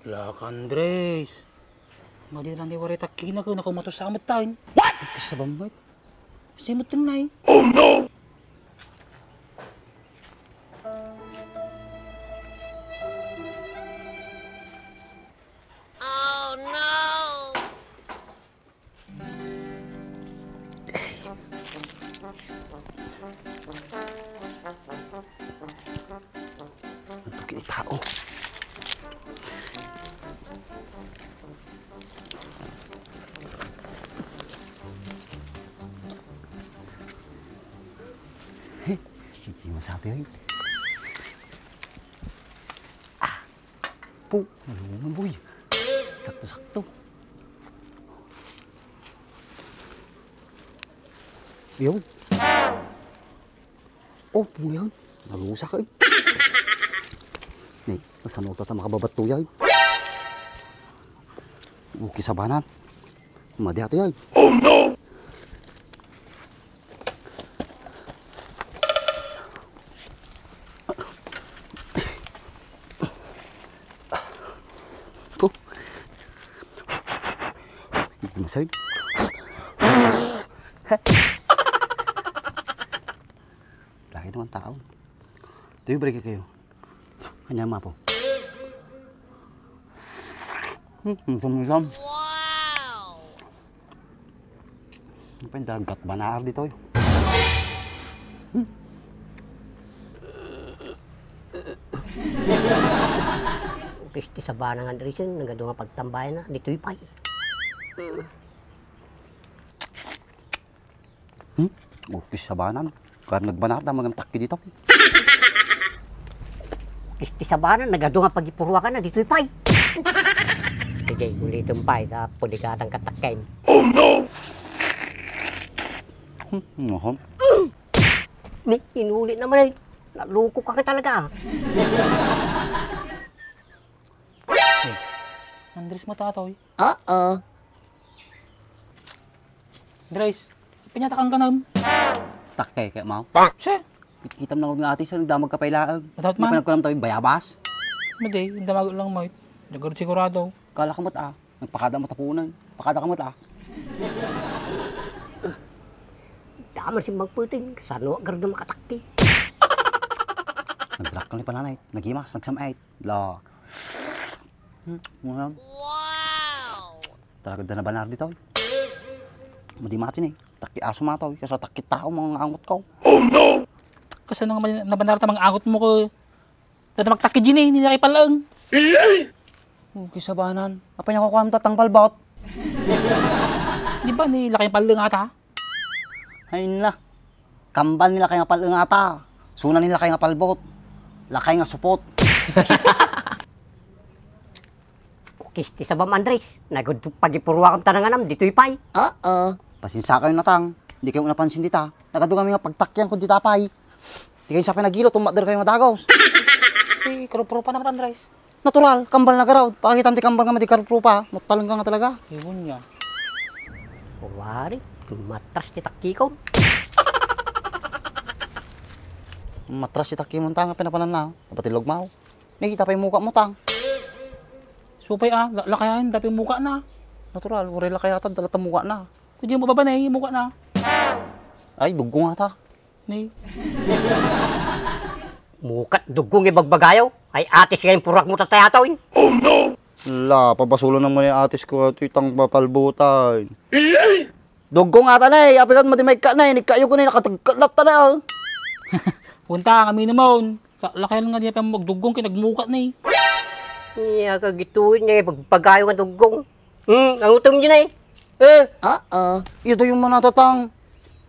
Lak Andres. Madiran di waray takina ko na kumatusamot tayo. What? Isa bambay. Simot din na eh. Oh no! Oh no! Ito kini tao. Hindi masabi yun. Po, nalungan boy. Sakto-sakto. Yun. Oh, po yun. Nalusa ka yun. Nih, masan ko tata makababat to yun. Okay sa banan. Madihato yun. Oh no! Masay. Lagi naman tao. Tayo break kayo. Kanya ma po. Sumisam. Wow! Ano pa yung dagat banar dito? Pisti sa banang Andreson, nagado nga pagtambayan na, dito'y pay. Office sa banan. Kaya nagbanar na mga takki dito. Pisti sa banang, nagado nga pagipurwa ka na, dito'y pay. Sige, ulitin pay, sa puligatang katakain. Oh no! Nohon. Ni, inulit naman eh. Naluko ka talaga. Andres matatoy. Oo. Andres, pinyata kang kanam. Takke, kaya mau. Siya. Kitam na ko ng ati sa nagdamag kapailaag. Matout man. Mapanag ko lang tayo bayabas. Hindi, yung damago lang mo. Nagkaroon sigurado. Kala ka mat nagpakada mo tapunan. Pakada ka mat Damar si magputing, sano agad na makatakti. Nagdrak ka ni pananay. Nagimas, nagsamait. La. Wow! Talaga na banar dito. Madimatin eh. Taki aso mataw. Kasi takit tao mga angot ko. Oh no! Kasi nung nabanar ta mga angot mo ko. Dati magtakit din eh. Nilaki palang. Okay sa banan. Apa niya ko kuha tatang palbot? Di ba nilaki palang ata? Ay na. Kambal nila kaya nga palang ata. Sunan nila kaya nga palbot. Lakay nga supot. Kisti sa bam Andres, nagod pagipurwa kang tananganam, dito'y pay. Oo. Pasinsa kayo natang. Hindi kayo napansin dita. Nagado kami nga pagtakyan kung dita pay. Hindi kayo sa pinagilo, tumakder kayo madagaws. Eh, karuprupa naman Andres. Natural, kambal na garaw. Pakikita mo di kambal nga madikarupa. Matalang ka nga talaga. Iwan niya. Wari, matras ni takikaw. Matras si taki mo tang, pinapanan na. Dapat ilog mo. Nakita pa yung muka mo tang. Supay lakayan, dapat yung muka na. Natural, uri lakayatan, dalata muka na. Kung di mo babanay, yung muka na. Ay, dugo nga ta. Ni. Mukat dugong ibagbagayaw, ay atis kayong purak mo tatayataw. Oh no! La, pabasulo naman yung atis ko at itang papalbutan. Dugo nga ta na eh, apikat mo di may ka na eh, nikayo ko na nakatagkalat ta na. Punta kami naman. Lakayan nga di pa magdugong kinagmuka na eh. Iya kagituin niya, pagpagayaw nga dugong. Ang utom niya na eh. Oo. Ito yung manatatang.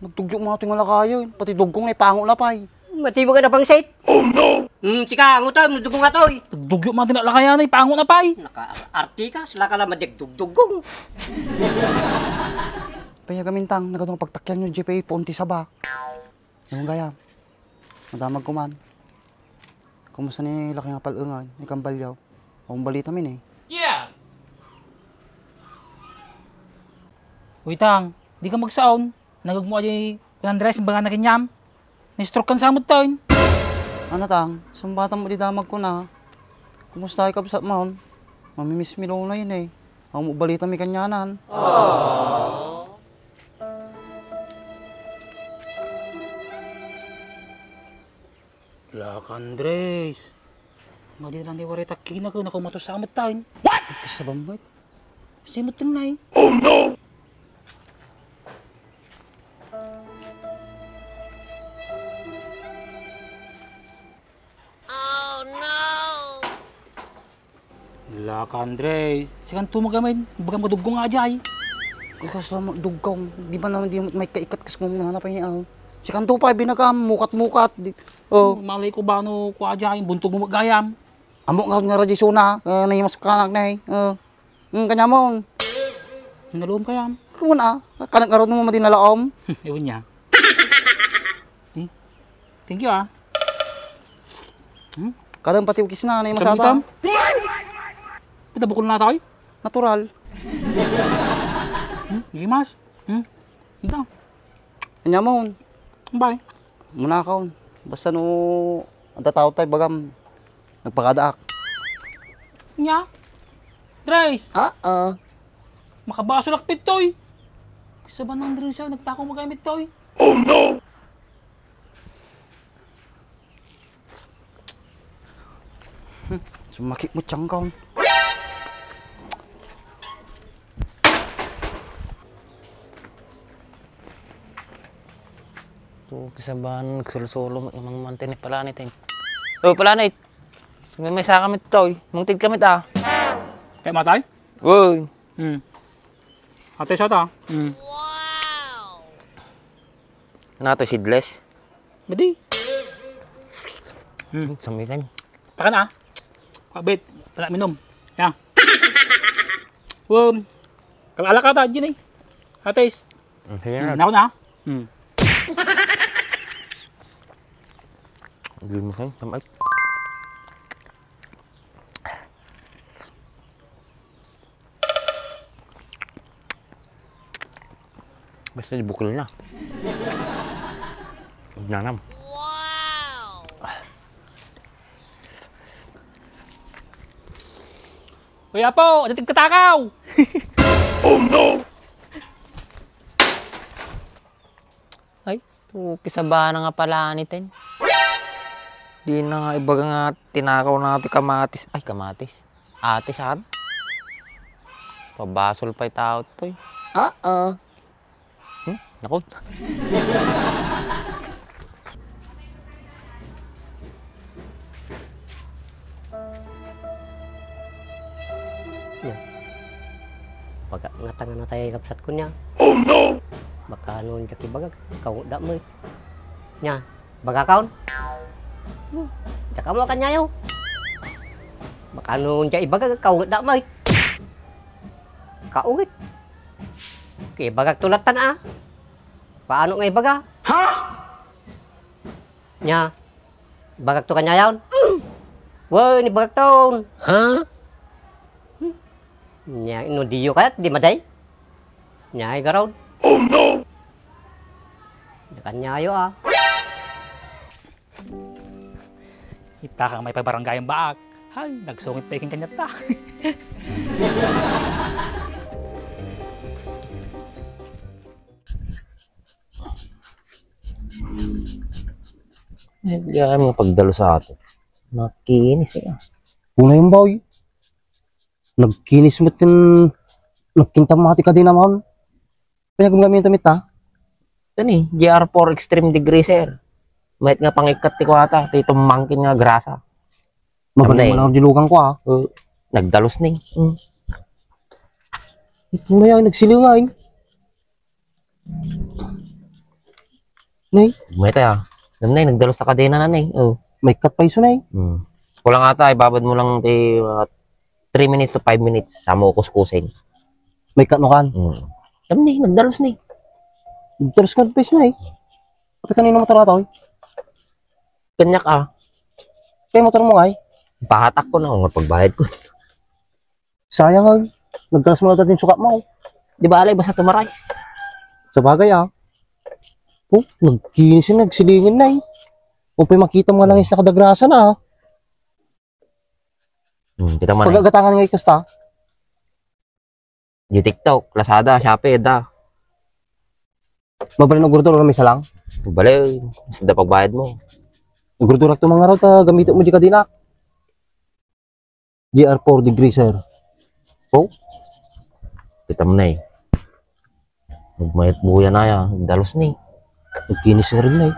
Nagtugyo mga ito yung malakayo. Pati dugong na ipango na pa eh. Matibo ka na bang set? Oh no! Sika, ang utom, dugong nga to eh. Dugyo mga tinalakayan eh, pango na pa eh. Naka-arti ka, sila ka lang madigdugdugong. Kaya gamintang, nagatong pagtakyan yung GPA, punti sa ba. Yung gaya. Madamag ko man. Kumusta ni laki nga palungan, ni Kambalyaw. Akong balita min eh. Yeah! Witang, di ka magsaon. Nagag mo ay Andres, baga na kanyam. Ni-stroke kan samot taon. Ano tang? Sambatan mo di damag ko na. Kumusta ka sa maon? Mamimiss mi na yun eh. Ang balita mi kanyanan. Lak Andres. Nga di lang di waray takina ko na kumatusamot tayo. Isa bambay. Simot din na eh. Oh no! Lak Andres. Sikan tumagamay. Baga madugong nga ajay. Kakas lang magdugaw. Di ba naman di may kaikat kas mo muna hanapin niya. Si Kanto pa binagam, mukat-mukat. Oh. Oh, Malay ko ba no ko ajay. Buntog mo magayam. amo nga rajisuna. Nahimas kanak na eh. Kanya mo. Nalum kayam. Kumuna. Kanak karoon mo madinalaom. Ewan niya. Eh, thank you ah. Kadang pati ukis na. Nahimas Tamitam. ata. Pitabukol na tayo. Natural. Gimas. Ito. Kanya mo. Bye. Muna ka. Basta no. Ang tataw tayo bagam. Nagpakadaak. Nya. Dres. Oo. Makabaso lakpit toy. Isa ba nang Dres siya nagtako magamit toy? Sumakit mo tiyang kaon. So, kasabahan nagsulo-sulo mga mantin ni Palanit eh. Oh, Palanit! May saka kamit to eh. Mungtid kamit ah. Kaya matay? Uy! Ate siya ta. Wow! Ano to, seedless? Badi. Samitan. Taka na. Kabit. Wala minom. Yan. Kalala ka ta. Diyan eh. Ates. Sige na. Nako na. Gawin mo kayo, samay. Basta bukol na. Nanam. Wow! Kuya po, dating katakaw. Ay, to kisabahan na nga pala anitin. Di na nga ibaga nga tinakaw na ito kamatis. Ay, kamatis. Ate saan? Pabasol pa yung tao to eh. Oo. Naku. Baga nga tanga na tayo kapsat ko niya. Oh no! Baka noon jaki bagag. Kau da mo. Nya, baga kaon. Tsaka mo kanya yaw. Baka noon jaki bagag kau da mo. Kaungit. Kaya bagag tulatan ah. Paano nga ibaga? Ha? Nya, bagag to kanya yaw. Woy, ni bagag taon. Huh? Nya ino diyo kayat di maday. Nya ay garon. Oh no. Kanya ayo ah. Kita kang may pabarangayang baak. Ay, nagsungit pa iking kanya ta. Hindi kami pagdalo sa ato. Nakinis eh. Una yung boy. Nagkinis mo't yung nagkintamati ka din naman. Kaya gumgamit tamit ha. Ito ni, GR4 Extreme Degree sir. Mahit nga pangikat ti ko ata. Ito mangkin nga grasa. Mabalik mo Ano lang ang dilugan ko ha. Nagdalos ni. Maya nagsilingain. Nay, Mahit ah. Alam na nagdalos sa kadena na ni. may cut pa iso nay. Kulang ata, ibabad mo lang 3 minutes to 5 minutes. Sama ko kuskusin. May cut no kan. Alam ni, nagdalos ni. Terus kan pa iso nay. Kapag kanino motor ato eh. Kanyak ah. Kaya motor mo ay. Pahatak ko na kung pagbayad ko. Sayang ay. Nagkalas mo na din sukat mo. Di ba alay, basta tumaray. Sa bagay ah. Oh, nagkinis yun, nagsilingin na eh. Kung pa'y makita mo nga lang is nakadagrasa na, ha? Kita man eh. Pagagatangan nga ikasta. Di TikTok, Lazada, Shopee, da. Mabalin ang gurdura kami sa lang. Bale, basta pagbayad mo. Gurdura ito mga raw, ta gamitin mo di ka dinak. GR4 degree, sir. Oh, Kita mo na eh. Magmayat buya na yan. Dalos na eh. nagkinis nga rin na eh.